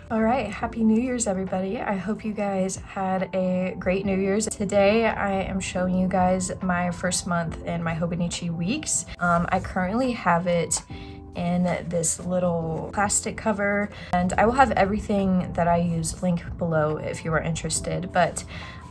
All right, happy New Year's everybody. I hope you guys had a great New Year's. Today I am showing you guys my first month in my Hobonichi weeks. I currently have it in this little plastic cover, and I will have everything that I use linked below if you are interested, but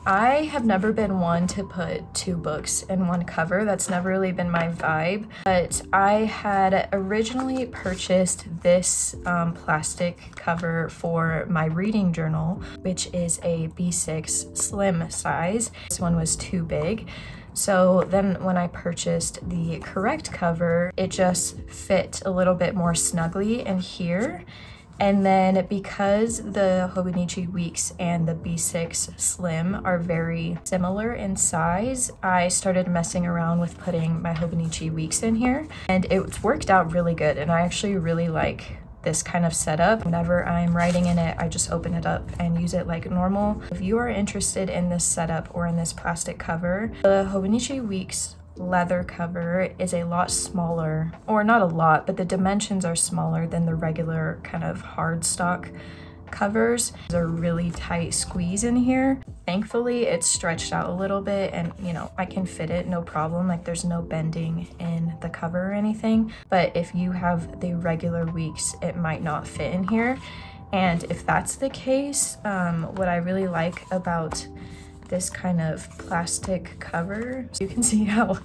I have never been one to put 2 books in one cover. That's never really been my vibe, but I had originally purchased this plastic cover for my reading journal, which is a B6 Slim size. This one was too big. So then when I purchased the correct cover, it just fit a little bit more snugly in here. And then because the Hobonichi Weeks and the B6 Slim are very similar in size, I started messing around with putting my Hobonichi Weeks in here, and it worked out really good. And I actually really like this kind of setup. Whenever I'm writing in it, I just open it up and use it like normal. If you are interested in this setup or in this plastic cover, the Hobonichi Weeks leather cover is a lot smaller, or not a lot, but the dimensions are smaller than the regular kind of hard stock covers. There's a really tight squeeze in here. Thankfully it's stretched out a little bit, and you know, I can fit it no problem. Like there's no bending in the cover or anything, but if you have the regular weeks, it might not fit in here. And if that's the case, what I really like about this kind of plastic cover, so you can see how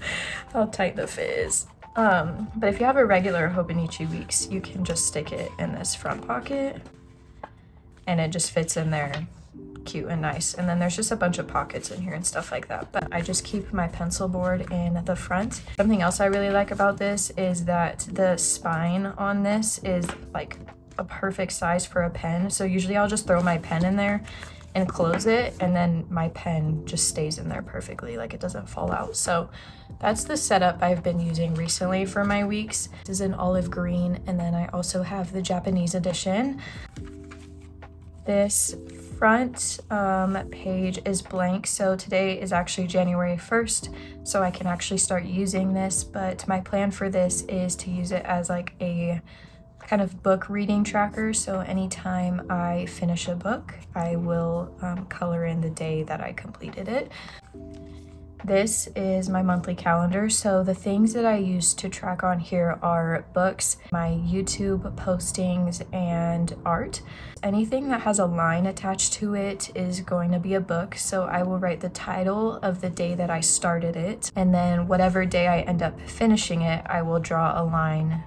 tight the fit is. But if you have a regular Hobonichi Weeks, you can just stick it in this front pocket and it just fits in there cute and nice. And then there's just a bunch of pockets in here and stuff like that. But I just keep my pencil board in the front. Something else I really like about this is that the spine on this is like a perfect size for a pen. So usually I'll just throw my pen in there and close it, and then my pen just stays in there perfectly, like it doesn't fall out. So that's the setup I've been using recently for my weeks. This is an olive green, and then I also have the Japanese edition. This front page is blank, so today is actually January 1st, so I can actually start using this, but my plan for this is to use it as like a kind of book reading tracker. So anytime I finish a book, I will color in the day that I completed it. This is my monthly calendar. So the things that I use to track on here are books, my YouTube postings, and art. Anything that has a line attached to it is going to be a book. So I will write the title of the day that I started it, and then whatever day I end up finishing it, I will draw a line.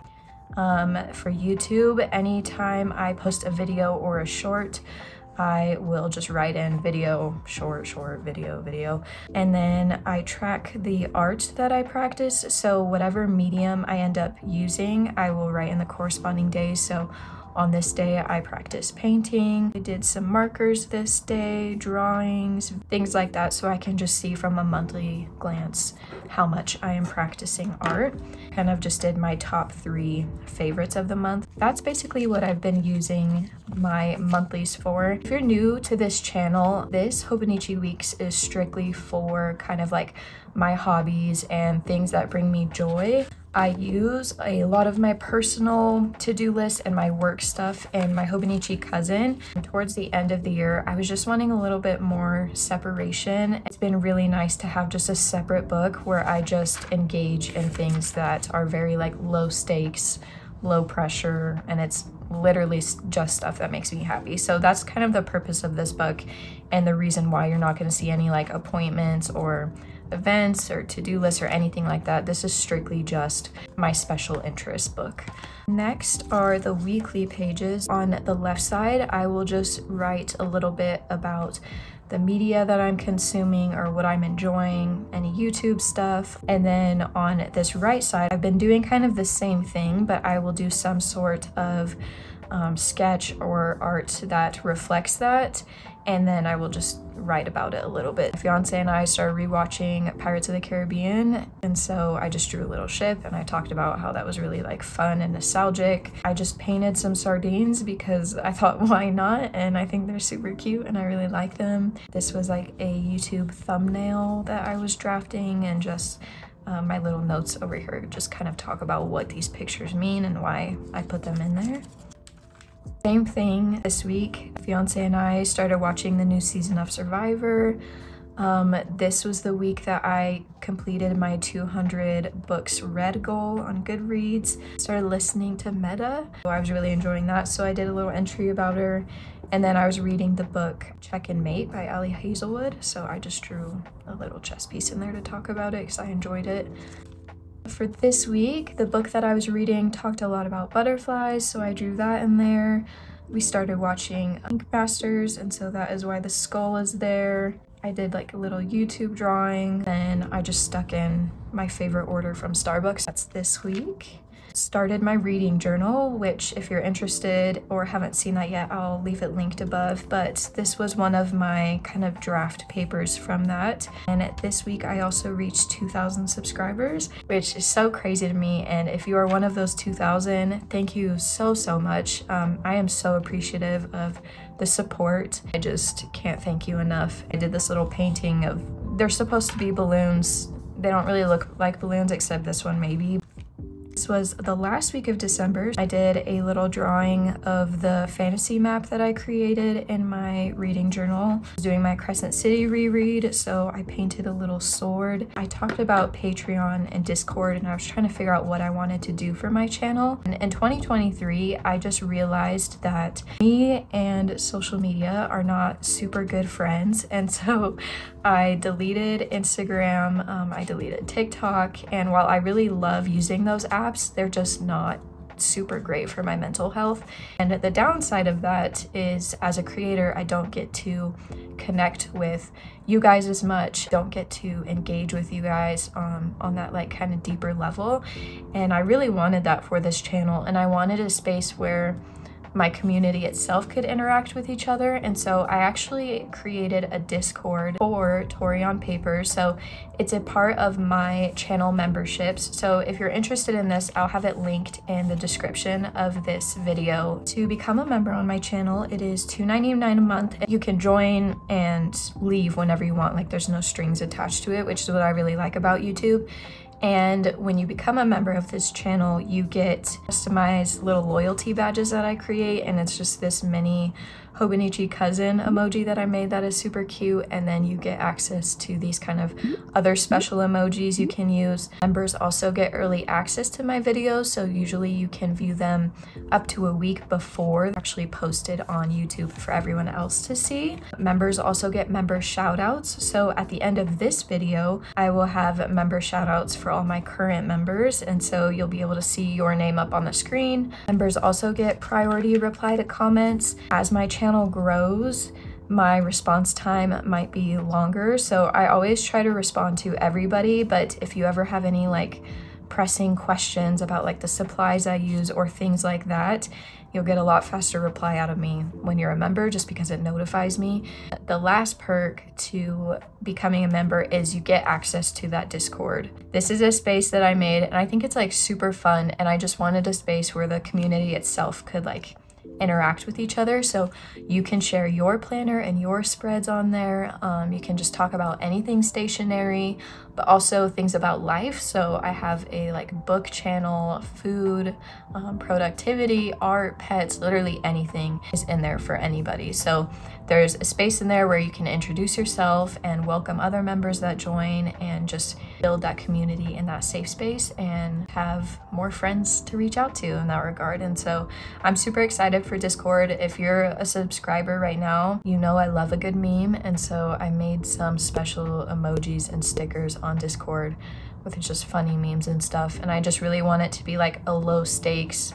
For YouTube, anytime I post a video or a short, I will just write in video, short, video. And then I track the art that I practice. So whatever medium I end up using, I will write in the corresponding days. So on this day, I practiced painting. I did some markers this day, drawings, things like that, so I can just see from a monthly glance how much I am practicing art. Kind of just did my top 3 favorites of the month. That's basically what I've been using my monthlies for. If you're new to this channel, this Hobonichi Weeks is strictly for kind of like my hobbies and things that bring me joy. I use a lot of my personal to-do list and my work stuff in my Hobonichi Cousin. Towards the end of the year, I was just wanting a little bit more separation. It's been really nice to have just a separate book where I just engage in things that are very like low stakes, low pressure, and it's literally just stuff that makes me happy. So that's kind of the purpose of this book, and the reason why you're not going to see any like appointments or events or to-do lists or anything like that. This is strictly just my special interest book. Next are the weekly pages. On the left side, I will just write a little bit about the media that I'm consuming or what I'm enjoying, any YouTube stuff. And then on this right side, I've been doing kind of the same thing, but I will do some sort of sketch or art that reflects that, and then I will just write about it a little bit. My fiance and I started rewatching Pirates of the Caribbean, and so I just drew a little ship and I talked about how that was really like fun and nostalgic. I just painted some sardines because I thought why not, and I think they're super cute and I really like them. This was like a YouTube thumbnail that I was drafting, and just my little notes over here just kind of talk about what these pictures mean and why I put them in there. Same thing this week. Fiance and I started watching the new season of Survivor. This was the week that I completed my 200 books read goal on Goodreads. Started listening to Meta. I was really enjoying that, so I did a little entry about her. And then I was reading the book Check and Mate by Ali Hazelwood, so I just drew a little chess piece in there to talk about it because I enjoyed it. For this week, the book that I was reading talked a lot about butterflies, so I drew that in there. We started watching Ink Masters, and so that is why the skull is there. I did like a little YouTube drawing, and I just stuck in my favorite order from Starbucks. That's this week. Started my reading journal, which if you're interested or haven't seen that yet, I'll leave it linked above, but this was one of my kind of draft papers from that. And this week I also reached 2,000 subscribers, which is so crazy to me. And if you are one of those 2,000, thank you so much. I am so appreciative of the support. I just can't thank you enough. I did this little painting of, they're supposed to be balloons. They don't really look like balloons except this one maybe. This was the last week of December. I did a little drawing of the fantasy map that I created in my reading journal. I was doing my Crescent City reread, so I painted a little sword. I talked about Patreon and Discord, and I was trying to figure out what I wanted to do for my channel. And in 2023, I just realized that me and social media are not super good friends, and so I deleted Instagram, I deleted TikTok, and while I really love using those apps, they're just not super great for my mental health. And the downside of that is, as a creator, I don't get to connect with you guys as much, don't get to engage with you guys on that like kind of deeper level. And I really wanted that for this channel, and I wanted a space where my community itself could interact with each other. And so I actually created a Discord for Tori on Paper. So it's a part of my channel memberships. So if you're interested in this, I'll have it linked in the description of this video. To become a member on my channel, it is $2.99 a month. You can join and leave whenever you want. Like, there's no strings attached to it, which is what I really like about YouTube. And when you become a member of this channel, you get customized little loyalty badges that I create, and it's just this mini Hobonichi cousin emoji that I made that is super cute. And then you get access to these kind of other special emojis you can use. Members also get early access to my videos, so usually you can view them up to a week before they're actually posted on YouTube for everyone else to see. Members also get member shoutouts. So at the end of this video, I will have member shoutouts for all my current members, and so you'll be able to see your name up on the screen. Members also get priority reply to comments. As my channel grows, my response time might be longer, so I always try to respond to everybody, but if you ever have any like pressing questions about like the supplies I use or things like that, you'll get a lot faster reply out of me when you're a member, just because it notifies me. The last perk to becoming a member is you get access to that Discord. This is a space that I made, and I think it's like super fun, and I just wanted a space where the community itself could like interact with each other. So you can share your planner and your spreads on there. You can just talk about anything stationary, but also things about life. So I have a like book channel, food, productivity, art, pets, literally anything is in there for anybody. So there's a space in there where you can introduce yourself and welcome other members that join, and just build that community in that safe space and have more friends to reach out to in that regard. And so I'm super excited for Discord. If you're a subscriber right now, you know I love a good meme, and so I made some special emojis and stickers on Discord with just funny memes and stuff, and I just really want it to be like a low stakes,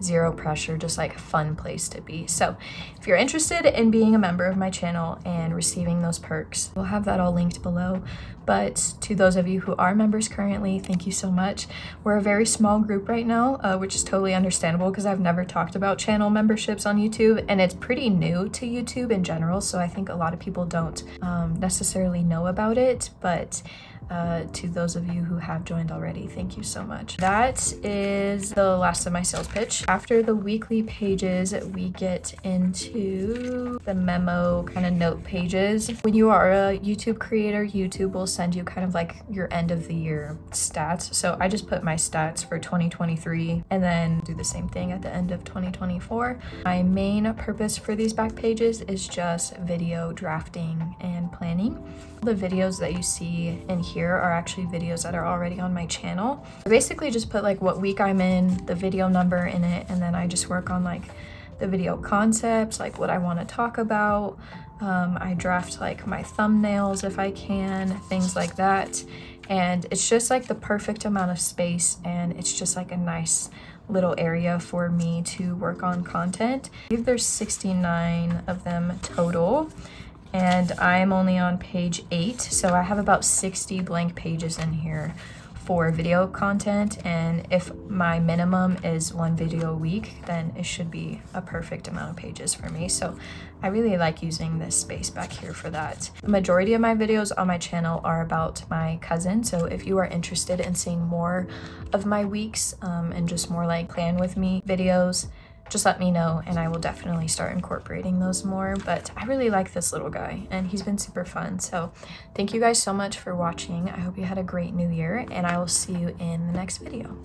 zero pressure, just like fun place to be. So if you're interested in being a member of my channel and receiving those perks, we'll have that all linked below. But to those of you who are members currently, thank you so much. We're a very small group right now, which is totally understandable because I've never talked about channel memberships on YouTube, and it's pretty new to YouTube in general, so I think a lot of people don't necessarily know about it. But to those of you who have joined already, thank you so much. That is the last of my sales pitch. After the weekly pages, we get into the memo kind of note pages. When you are a YouTube creator, YouTube will send you kind of like your end of the year stats. So I just put my stats for 2023 and then do the same thing at the end of 2024. My main purpose for these back pages is just video drafting and planning. The videos that you see in here are actually videos that are already on my channel. I basically just put like what week I'm in, the video number in it, and then I just work on like the video concepts, like what I want to talk about. I draft like my thumbnails if I can, things like that. And it's just like the perfect amount of space, and it's just like a nice little area for me to work on content. I believe there's 69 of them total, and I'm only on page 8, so I have about 60 blank pages in here for video content, and if my minimum is 1 video a week, then it should be a perfect amount of pages for me. So I really like using this space back here for that. The majority of my videos on my channel are about my cousin, so if you are interested in seeing more of my weeks and just more like plan with me videos, just let me know and I will definitely start incorporating those more. But I really like this little guy and he's been super fun. So thank you guys so much for watching. I hope you had a great new year, and I will see you in the next video.